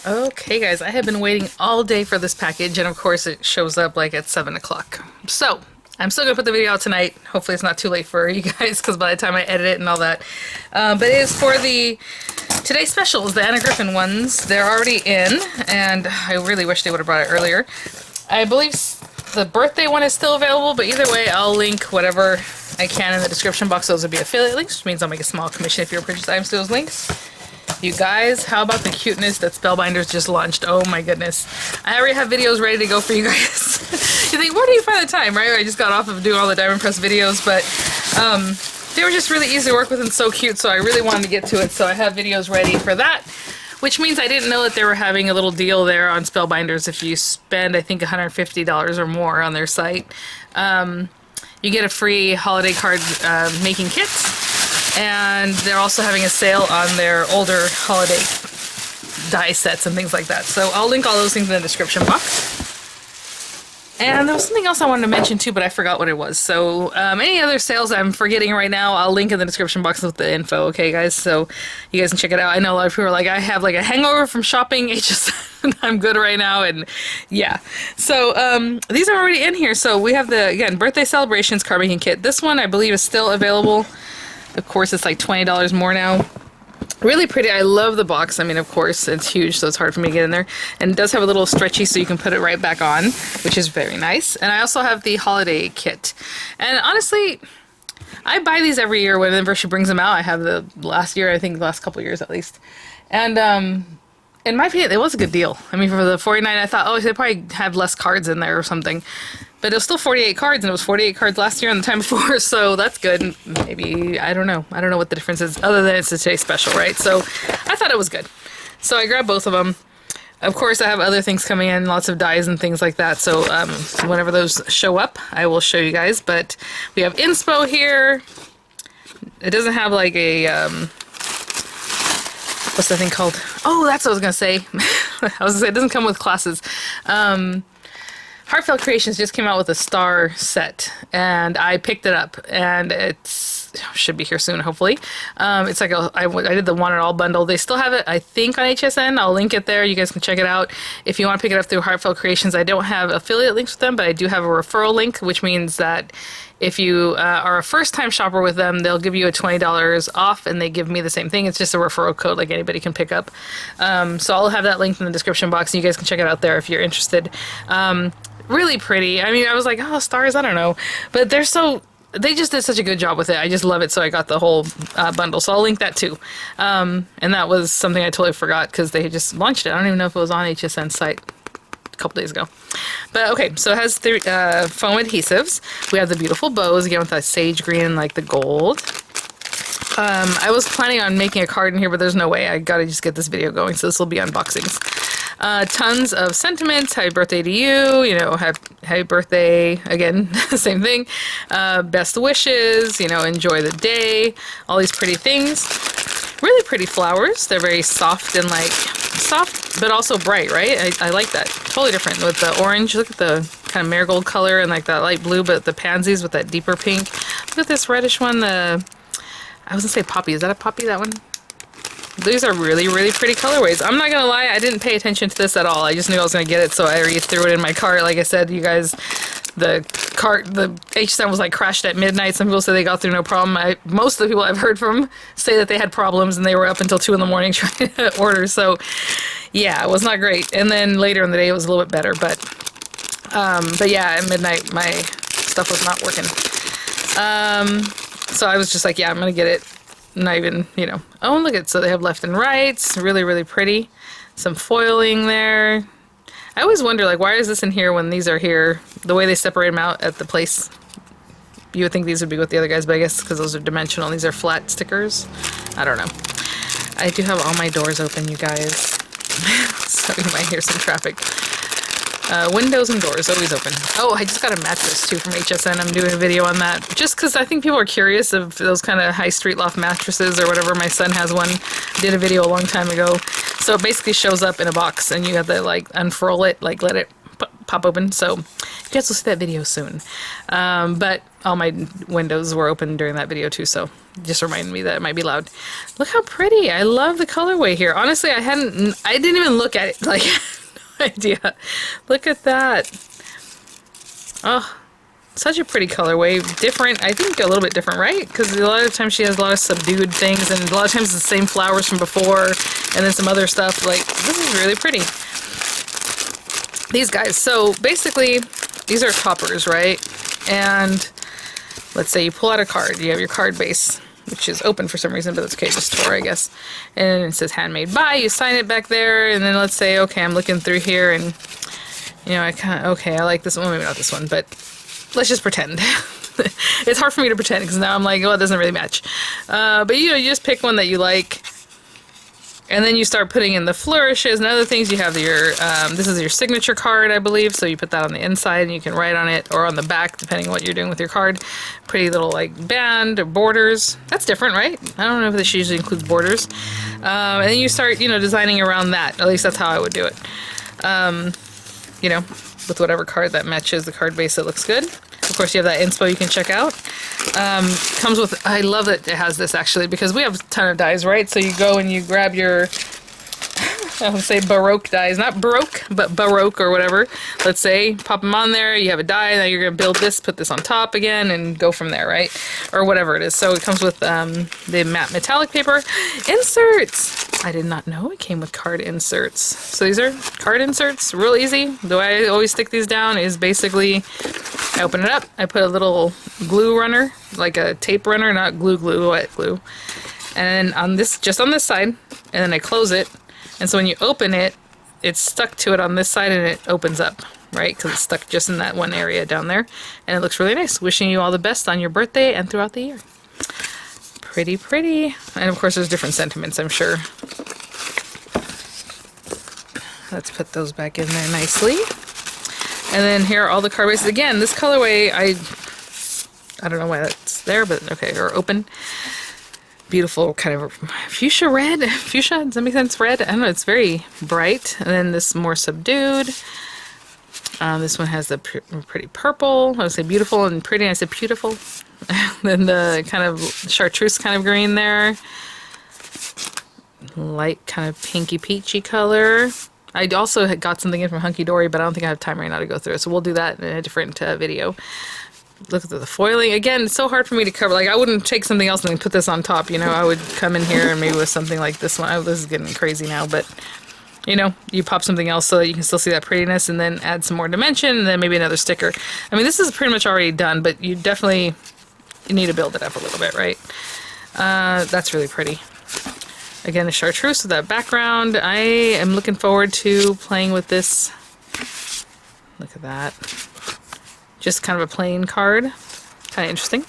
Okay guys, I have been waiting all day for this package, and of course it shows up like at 7 o'clock. So, I'm still gonna put the video out tonight. Hopefully it's not too late for you guys, because by the time I edit it and all that. But it is for the today's specials, the Anna Griffin ones. They're already in, and I really wish they would have brought it earlier. I believe the birthday one is still available, but either way, I'll link whatever I can in the description box. Those will be affiliate links, which means I'll make a small commission if you purchase items to those links. You guys, how about the cuteness that Spellbinders just launched? Oh my goodness. I already have videos ready to go for you guys. You think, where do you find the time, right? I just got off of doing all the Diamond Press videos, but they were just really easy to work with and so cute, so I really wanted to get to it, so I have videos ready for that. Which means I didn't know that they were having a little deal there on Spellbinders. If you spend, I think, $150 or more on their site, you get a free holiday card making kit. And they're also having a sale on their older holiday die sets and things like that. So I'll link all those things in the description box. And there was something else I wanted to mention too, but I forgot what it was. So any other sales I'm forgetting right now, I'll link in the description box with the info, okay guys? So you guys can check it out. I know a lot of people are like, I have like a hangover from shopping. It's just, I'm good right now, and yeah. So these are already in here. So we have the, again, Birthday Celebrations card making kit. This one I believe is still available. Of course, it's like $20 more now. Really pretty. I love the box. I mean, of course, it's huge, so it's hard for me to get in there. And it does have a little stretchy, so you can put it right back on, which is very nice. And I also have the holiday kit. And honestly, I buy these every year whenever she brings them out. I have the last year, I think the last couple of years at least. And in my opinion, it was a good deal. I mean, for the $49, I thought, oh, they probably have less cards in there or something. But it was still 48 cards, and it was 48 cards last year and the time before, so that's good. Maybe, I don't know. I don't know what the difference is, other than it's a today's special, right? So I thought it was good. So I grabbed both of them. Of course, I have other things coming in, lots of dies and things like that, so whenever those show up, I will show you guys. But we have inspo here. It doesn't have like a, what's the thing called? Oh, that's what I was going to say. I was going to say, it doesn't come with classes. Heartfelt Creations just came out with a star set, and I picked it up, and it's should be here soon, hopefully. It's like I did the one and all bundle. They still have it, I think, on HSN. I'll link it there. You guys can check it out. If you want to pick it up through Heartfelt Creations, I don't have affiliate links with them, but I do have a referral link, which means that if you are a first-time shopper with them, they'll give you a $20 off, and they give me the same thing. It's just a referral code like anybody can pick up. So I'll have that linked in the description box, and you guys can check it out there if you're interested. Really pretty. I mean, I was like, oh, stars, I don't know. But they just did such a good job with it. I just love it, so I got the whole bundle. So I'll link that too. And that was something I totally forgot because they just launched it. I don't even know if it was on HSN's site a couple days ago. But okay, so it has three foam adhesives. We have the beautiful bows, again with that sage green and like the gold. I was planning on making a card in here, but there's no way. I gotta just get this video going, so this will be unboxings. Tons of sentiments. Happy birthday to you. You know, happy birthday again. Same thing. Best wishes. You know, enjoy the day. All these pretty things. Really pretty flowers. They're very soft and like soft, but also bright, right? I like that. Totally different with the orange. Look at the kind of marigold color and like that light blue, but the pansies with that deeper pink. Look at this reddish one. I was gonna say poppy. Is that a poppy? That one? These are really, really pretty colorways. I'm not gonna lie, I didn't pay attention to this at all. I just knew I was gonna get it, so I already threw it in my cart. Like I said, you guys, the HSN was like crashed at midnight. Some people say they got through no problem. Most of the people I've heard from say that they had problems and they were up until 2 in the morning trying to order. So yeah, it was not great. And then later in the day it was a little bit better, but yeah, at midnight my stuff was not working. So I was just like, yeah, I'm gonna get it. Not even, you know. Oh, look at, so they have left and rights. Really, really pretty. Some foiling there. I always wonder, like, why is this in here when these are here? The way they separate them out at the place. You would think these would be with the other guys, but I guess because those are dimensional. These are flat stickers. I don't know. I do have all my doors open, you guys. So you might hear some traffic. Windows and doors always open. Oh, I just got a mattress too from HSN. I'm doing a video on that just because I think people are curious of those kind of high street loft mattresses or whatever. My son has one. I did a video a long time ago. So it basically shows up in a box and you have to like unfurl it, like let it pop open. So you guys will see that video soon. But all my windows were open during that video too, so just reminded me that it might be loud. Look how pretty. I love the colorway here. Honestly, I didn't even look at it. Like, I had no idea. Look at that. Oh, such a pretty colorway. Different, I think a little bit different, right? Because a lot of times she has a lot of subdued things, and a lot of times it's the same flowers from before, and then some other stuff. Like, this is really pretty. These guys, so basically, these are toppers, right? And let's say you pull out a card. You have your card base, which is open for some reason, but that's okay, just tore, I guess. And it says handmade by. You sign it back there, and then let's say, okay, I'm looking through here, and you know, okay, I like this one. Maybe not this one, but let's just pretend. It's hard for me to pretend because now I'm like, oh, it doesn't really match. But you know, you just pick one that you like, and then you start putting in the flourishes and other things. You have your, this is your signature card, I believe, so you put that on the inside and you can write on it, or on the back, depending on what you're doing with your card. Pretty little, like, band or borders. That's different, right? I don't know if this usually includes borders. And then you start, you know, designing around that. At least that's how I would do it. You know, with whatever card that matches the card base that looks good. Of course, you have that inspo you can check out. Comes with, I love that it has this actually, because we have a ton of dies, right? So you go and you grab your, I would say Baroque dies, not Baroque, but Baroque or whatever. Let's say, pop them on there, you have a die, now you're going to build this, put this on top again, and go from there, right? Or whatever it is. So it comes with the matte metallic paper. Inserts! I did not know it came with card inserts. So these are card inserts, real easy. The way I always stick these down is basically, I open it up, I put a little glue runner, like a tape runner, not glue, wet glue. And then on this, just on this side, and then I close it. And so when you open it, it's stuck to it on this side and it opens up, right? Because it's stuck just in that one area down there. And it looks really nice. Wishing you all the best on your birthday and throughout the year. Pretty, pretty. And of course there's different sentiments, I'm sure. Let's put those back in there nicely. And then here are all the card bases. Again, this colorway, I don't know why that's there, but okay, or open. Beautiful kind of fuchsia red. Fuchsia, does that make sense? Red? I don't know, it's very bright. And then this more subdued. This one has the pretty purple. I would say beautiful and pretty. I said beautiful. Then the kind of chartreuse kind of green there. Light kind of pinky peachy color. I also had got something in from Hunky Dory, but I don't think I have time right now to go through it. So we'll do that in a different video. Look at the foiling. Again, it's so hard for me to cover. Like, I wouldn't take something else and then put this on top, you know. I would come in here and maybe with something like this one. Oh, this is getting crazy now, but, you know, you pop something else so that you can still see that prettiness and then add some more dimension and then maybe another sticker. I mean, this is pretty much already done, but you definitely need to build it up a little bit, right? That's really pretty. Again, a chartreuse with that background. I am looking forward to playing with this. Look at that. Just kind of a plain card. Kind of interesting.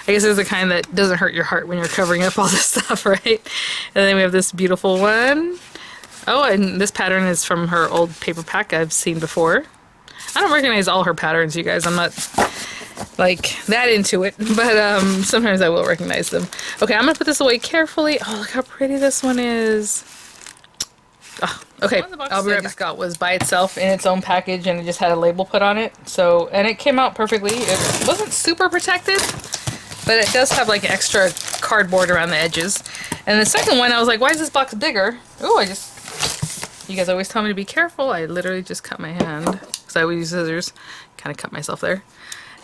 I guess it's the kind that doesn't hurt your heart when you're covering up all this stuff, right? And then we have this beautiful one. Oh, and this pattern is from her old paper pack I've seen before. I don't recognize all her patterns, you guys. I'm not, like, that into it, but sometimes I will recognize them. Okay, I'm going to put this away carefully. Oh, look how pretty this one is. Oh, okay, I'll be right back. Got was by itself in its own package, and it just had a label put on it. So, and it came out perfectly. It wasn't super protected, but it does have like extra cardboard around the edges. And the second one, I was like, why is this box bigger? Oh, you guys always tell me to be careful. I literally just cut my hand because I always use scissors. Kind of cut myself there.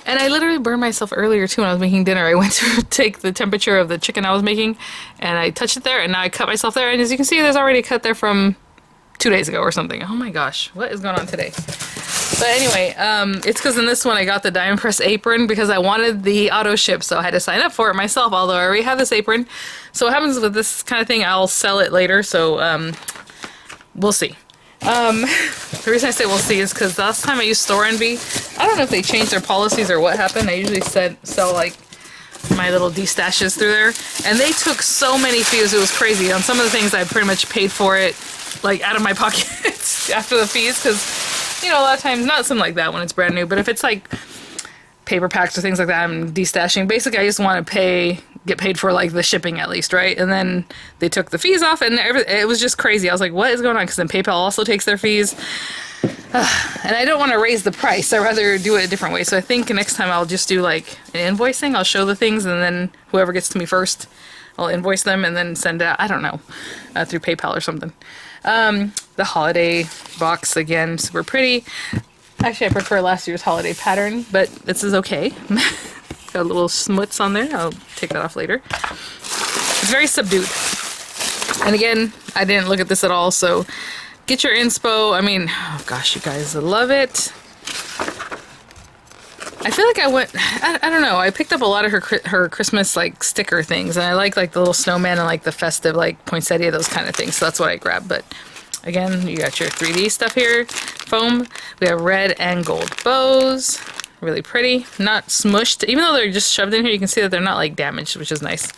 And I literally burned myself earlier too when I was making dinner. I went to take the temperature of the chicken I was making, and I touched it there, and now I cut myself there. And as you can see, there's already a cut there from 2 days ago or something. Oh my gosh, what is going on today? But anyway, it's because in this one I got the Diamond Press apron because I wanted the auto ship, so I had to sign up for it myself, although I already have this apron. So what happens with this kind of thing, I'll sell it later, so we'll see. The reason I say we'll see is because the last time I used Store Envy, I don't know if they changed their policies or what happened. I usually sell like my little D-stashes through there, and they took so many fees, it was crazy. On some of the things I pretty much paid for it like out of my pockets after the fees, because you know, a lot of times, not something like that when it's brand new, but if it's like paper packs or things like that I'm de-stashing, basically I just want to get paid for like the shipping at least, right? And then they took the fees off, and it was just crazy. I was like, what is going on? Because then PayPal also takes their fees. And I don't want to raise the price. I'd rather do it a different way. So I think next time I'll just do like an invoicing. I'll show the things, and then whoever gets to me first, I'll invoice them and then send it out. I don't know, through PayPal or something. The holiday box, again, super pretty. Actually, I prefer last year's holiday pattern, but this is okay. Got little smuts on there. I'll take that off later. It's very subdued. And again, I didn't look at this at all, so get your inspo. I mean, oh gosh, you guys, I love it. I feel like I don't know, I picked up a lot of her Christmas like sticker things, and I like the little snowman and like the festive like poinsettia, those kind of things, so that's what I grabbed. But again, you got your 3D stuff here, foam. We have red and gold bows, really pretty, not smushed. Even though they're just shoved in here, you can see that they're not like damaged, which is nice.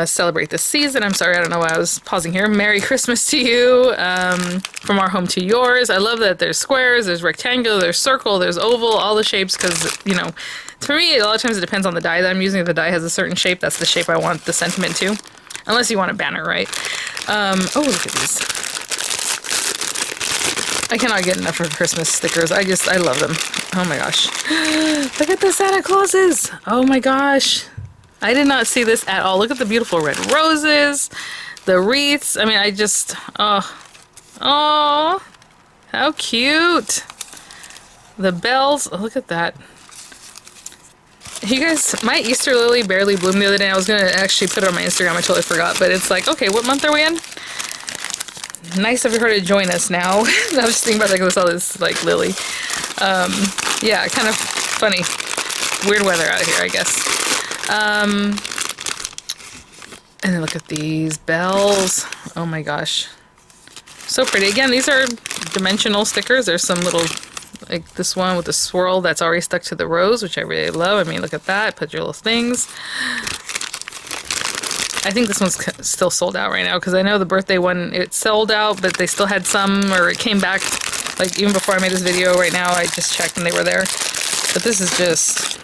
Celebrate the season. I'm sorry, I don't know why I was pausing here. Merry Christmas to you. From our home to yours. I love that there's squares, there's rectangular, there's circle, there's oval, all the shapes, because, you know, for me, a lot of times it depends on the die that I'm using. If the die has a certain shape, that's the shape I want the sentiment to. Unless you want a banner, right? Oh, look at these. I cannot get enough of Christmas stickers. I love them. Oh my gosh. Look at the Santa Clauses. Oh my gosh. I did not see this at all. Look at the beautiful red roses, the wreaths. I mean, oh, how cute. The bells. Oh, look at that. You guys, my Easter lily barely bloomed the other day. I was going to actually put it on my Instagram. I totally forgot. But it's like, okay, what month are we in? Nice of her to join us now. I was just thinking about, like, I saw this, like, lily. Yeah, kind of funny. Weird weather out here, I guess. And then look at these bells. Oh my gosh. So pretty. Again, these are dimensional stickers. There's some little, like this one with the swirl that's already stuck to the rose, which I really love. I mean, look at that. Put your little things. I think this one's still sold out right now, because I know the birthday one, it sold out, but they still had some, or it came back, like even before I made this video right now, I just checked and they were there. But this is just...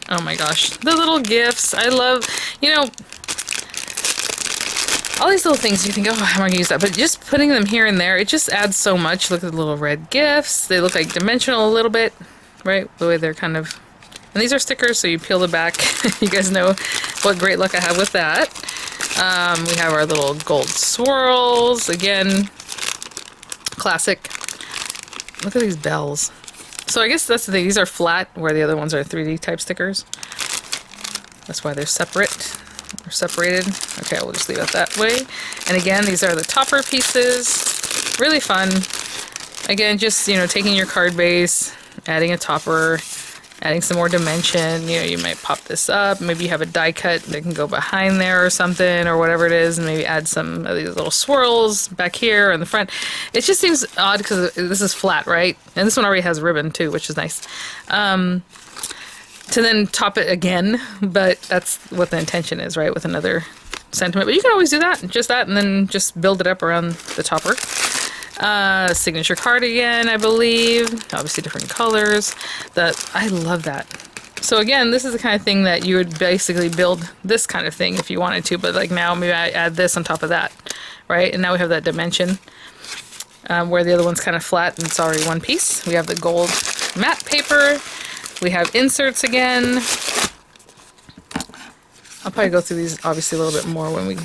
oh my gosh. The little gifts. I love, you know, all these little things you think, oh, how am I going to use that? But just putting them here and there, it just adds so much. Look at the little red gifts. They look like dimensional a little bit, right? The way they're kind of... and these are stickers, so you peel the back. You guys know what great luck I have with that. We have our little gold swirls. Again, classic. Look at these bells. So I guess that's the thing. These are flat, where the other ones are 3D type stickers. That's why they're separate. Or separated. Okay, we'll just leave it that way. And again, these are the topper pieces. Really fun. Again, just, you know, taking your card base, adding a topper, adding some more dimension. You know, you might pop this up. Maybe you have a die cut that can go behind there or something, or whatever it is, and maybe add some of these little swirls back here in the front. It just seems odd because this is flat, right? And this one already has ribbon too, which is nice. To then top it again, but that's what the intention is, right? With another sentiment. But you can always do that, and then just build it up around the topper. Signature card again, I believe. Obviously different colors. I love that. So again, this is the kind of thing that you would basically build this kind of thing if you wanted to, but like now maybe I add this on top of that, right? And now we have that dimension, where the other one's kind of flat and it's already one piece. We have the gold matte paper. We have inserts again. I'll probably go through these obviously a little bit more when we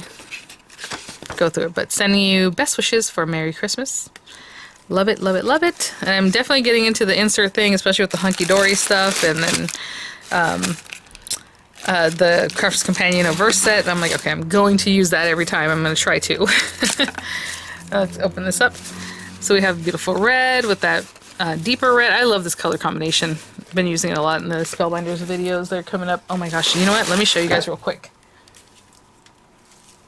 go through it, but sending you best wishes for Merry Christmas. Love it, love it, love it. And I'm definitely getting into the insert thing, especially with the hunky-dory stuff, and then the Crafters Companion verse set. I'm like, okay, I'm going to use that every time. I'm going to try to. Let's open this up. So we have beautiful red with that deeper red. I love this color combination. I've been using it a lot in the Spellbinders videos. They're coming up. Oh my gosh, you know what? Let me show you guys real quick.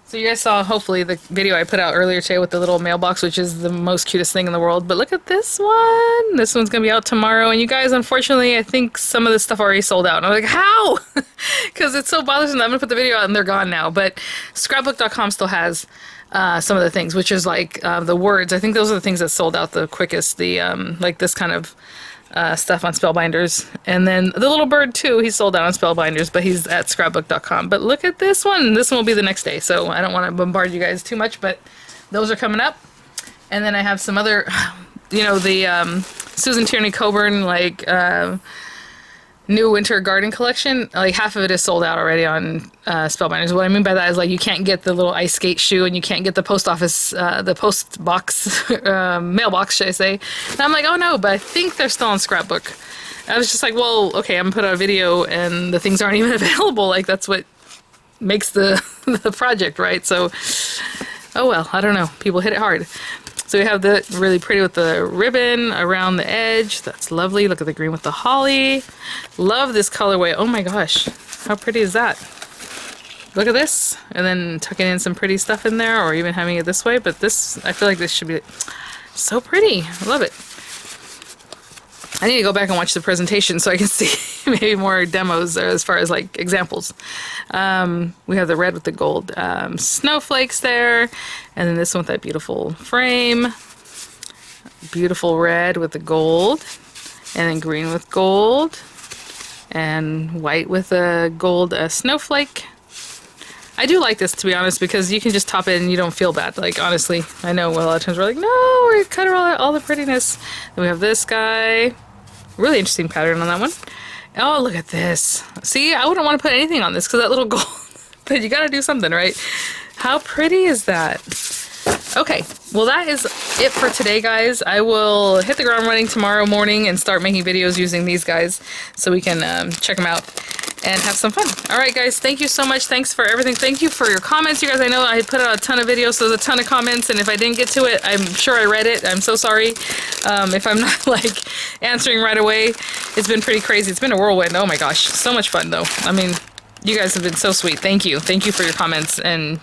So you guys saw, hopefully, the video I put out earlier today with the little mailbox, which is the most cutest thing in the world. But look at this one. This one's going to be out tomorrow. And you guys, unfortunately, I think some of this stuff already sold out. And I'm like, how? Because it's so bothersome. I'm going to put the video out and they're gone now. But scrapbook.com still has some of the things, which is like the words. I think those are the things that sold out the quickest. The like this kind of stuff on Spellbinders. And then the little bird too, he's sold out on Spellbinders, but he's at scrapbook.com. But look at this one. This one will be the next day, so I don't want to bombard you guys too much, but those are coming up. And then I have some other, you know, the Susan Tierney Coburn, like, new winter garden collection. Like half of it is sold out already on Spellbinders. What I mean by that is like you can't get the little ice skate shoe, and you can't get the post office, the post box, mailbox, should I say. And I'm like, oh no, but I think they're still on Scrapbook. I was just like, well, okay, I'm gonna put out a video and the things aren't even available. Like that's what makes the, the project, right? So, oh well, I don't know. People hit it hard. So we have the really pretty with the ribbon around the edge. That's lovely. Look at the green with the holly. Love this colorway. Oh my gosh. How pretty is that? Look at this. And then tucking in some pretty stuff in there, or even having it this way. But this, I feel like this should be so pretty. I love it. I need to go back and watch the presentation so I can see maybe more demos as far as like examples. We have the red with the gold snowflakes there, and then this one with that beautiful frame. Beautiful red with the gold, and then green with gold, and white with a gold snowflake. I do like this, to be honest, because you can just top it and you don't feel bad. Like, honestly, I know a lot of times we're like, no, we cut all the prettiness. Then we have this guy. Really interesting pattern on that one. Oh, look at this. See, I wouldn't want to put anything on this because that little gold. But you got to do something, right? How pretty is that? Okay, well that is it for today, guys. I will hit the ground running tomorrow morning and start making videos using these guys so we can check them out and have some fun. Alright guys, thank you so much. Thanks for everything. Thank you for your comments, you guys. I know I put out a ton of videos, so there's a ton of comments, and if I didn't get to it, I'm sure I read it. I'm so sorry if I'm not like answering right away. It's been pretty crazy. It's been a whirlwind. Oh my gosh, so much fun though. I mean, you guys have been so sweet. Thank you. Thank you for your comments and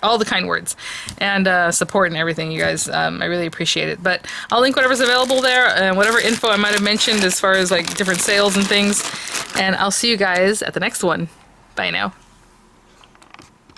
all the kind words and support and everything, you guys. I really appreciate it. But I'll link whatever's available there and whatever info I might have mentioned as far as like different sales and things. And I'll see you guys at the next one. Bye now.